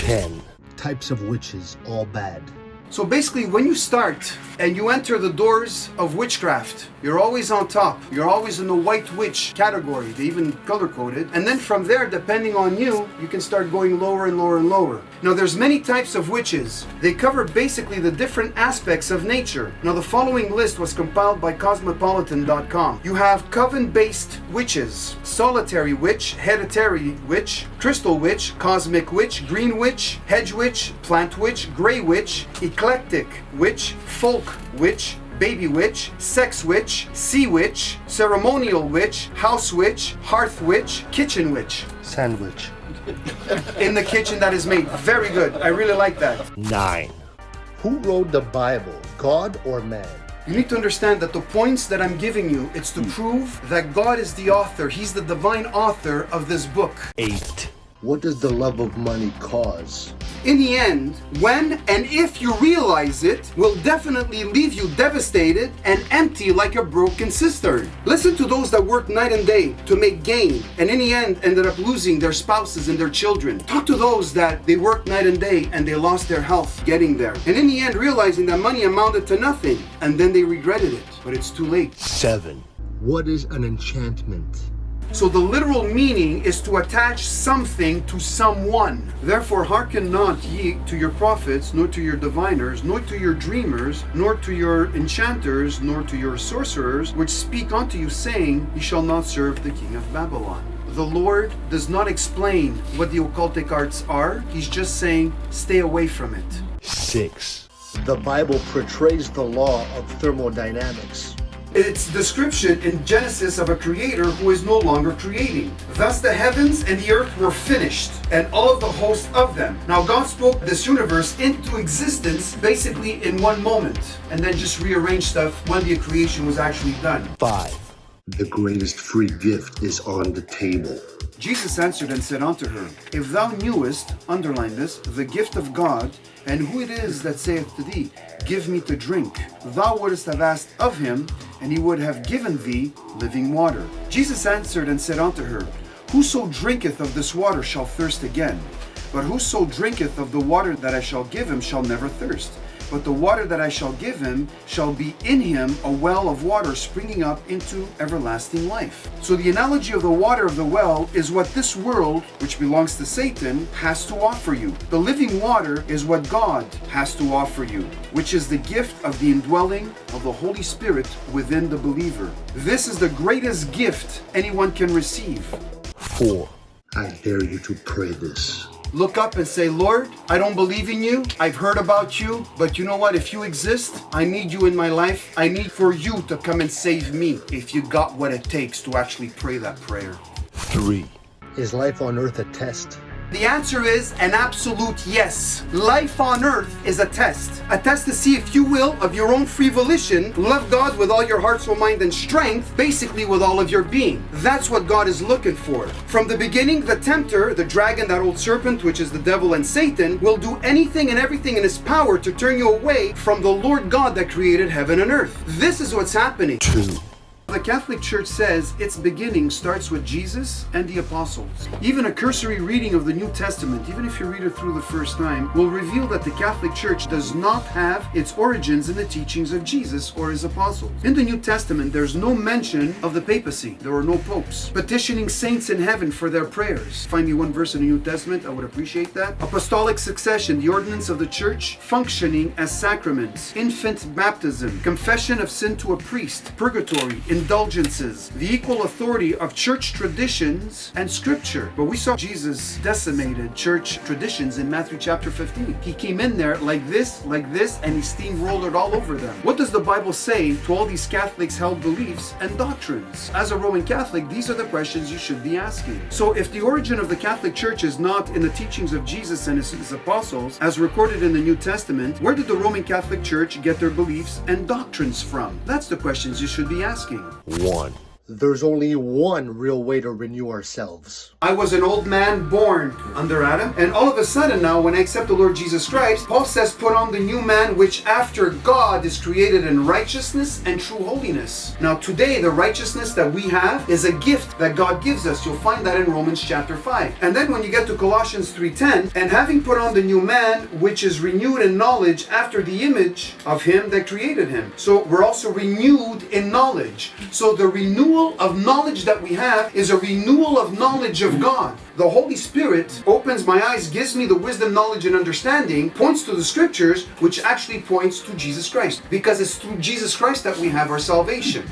10. Types of witches, all bad. So basically, when you start and you enter the doors of witchcraft, you're always on top. You're always in the white witch category. They even color-coded. And then from there, depending on you, you can start going lower and lower and lower. Now, there's many types of witches. They cover basically the different aspects of nature. Now, the following list was compiled by Cosmopolitan.com. You have coven-based witches, solitary witch, hereditary witch, crystal witch, cosmic witch, green witch, hedge witch, plant witch, gray witch, eclectic witch, folk witch, baby witch, sex witch, sea witch, ceremonial witch, house witch, hearth witch, kitchen witch. Sandwich. In the kitchen that is made. Very good. I really like that. 9. Who wrote the Bible, God or man? You need to understand that the points that I'm giving you, it's to prove that God is the author. He's the divine author of this book. 8. What does the love of money cause? In the end, when and if you realize it, will definitely leave you devastated and empty like a broken cistern. Listen to those that work night and day to make gain and in the end ended up losing their spouses and their children. Talk to those that they worked night and day and they lost their health getting there. And in the end realizing that money amounted to nothing and then they regretted it, but it's too late. 7. What is an enchantment? So the literal meaning is to attach something to someone. Therefore hearken not ye to your prophets, nor to your diviners, nor to your dreamers, nor to your enchanters, nor to your sorcerers, which speak unto you, saying, ye shall not serve the king of Babylon. The Lord does not explain what the occultic arts are. He's just saying, stay away from it. 6. The Bible portrays the law of thermodynamics. It's description in Genesis of a creator who is no longer creating. Thus the heavens and the earth were finished, and all of the host of them. Now God spoke this universe into existence basically in one moment, and then just rearranged stuff when the creation was actually done. 5. The greatest free gift is on the table. Jesus answered and said unto her, if thou knewest, underline this, the gift of God, and who it is that saith to thee, give me to drink, thou wouldest have asked of him, and he would have given thee living water. Jesus answered and said unto her, whoso drinketh of this water shall thirst again, but whoso drinketh of the water that I shall give him shall never thirst. But the water that I shall give him shall be in him a well of water springing up into everlasting life. So the analogy of the water of the well is what this world, which belongs to Satan, has to offer you. The living water is what God has to offer you, which is the gift of the indwelling of the Holy Spirit within the believer. This is the greatest gift anyone can receive. 4. I dare you to pray this. Look up and say, Lord, I don't believe in you. I've heard about you, but you know what? If you exist, I need you in my life. I need for you to come and save me if you got what it takes to actually pray that prayer. 3. Is life on earth a test? The answer is an absolute yes. Life on earth is a test. A test to see if you will, of your own free volition, love God with all your heart, soul, mind, and strength, basically with all of your being. That's what God is looking for. From the beginning, the tempter, the dragon, that old serpent, which is the devil and Satan, will do anything and everything in his power to turn you away from the Lord God that created heaven and earth. This is what's happening. 2. The Catholic Church says its beginning starts with Jesus and the apostles. Even a cursory reading of the New Testament, even if you read it through the first time, will reveal that the Catholic Church does not have its origins in the teachings of Jesus or his apostles. In the New Testament, there's no mention of the papacy. There are no popes. Petitioning saints in heaven for their prayers. Find me one verse in the New Testament, I would appreciate that. Apostolic succession, the ordinance of the Church, functioning as sacraments. Infant baptism, confession of sin to a priest, purgatory, indulgences, the equal authority of church traditions and scripture. But we saw Jesus decimated church traditions in Matthew chapter 15. He came in there like this, and he steamrolled it all over them. What does the Bible say to all these Catholics' held beliefs and doctrines? As a Roman Catholic, these are the questions you should be asking. So if the origin of the Catholic Church is not in the teachings of Jesus and his apostles, as recorded in the New Testament, where did the Roman Catholic Church get their beliefs and doctrines from? That's the questions you should be asking. 1. There's only one real way to renew ourselves. I was an old man born under Adam, and all of a sudden now, when I accept the Lord Jesus Christ, Paul says, put on the new man which after God is created in righteousness and true holiness. Now today, the righteousness that we have is a gift that God gives us. You'll find that in Romans chapter 5. And then when you get to Colossians 3:10, and having put on the new man which is renewed in knowledge after the image of him that created him. So we're also renewed in knowledge. So the renewal of knowledge that we have is a renewal of knowledge of God. The Holy Spirit opens my eyes, gives me the wisdom, knowledge, and understanding, points to the scriptures, which actually points to Jesus Christ. Because it's through Jesus Christ that we have our salvation.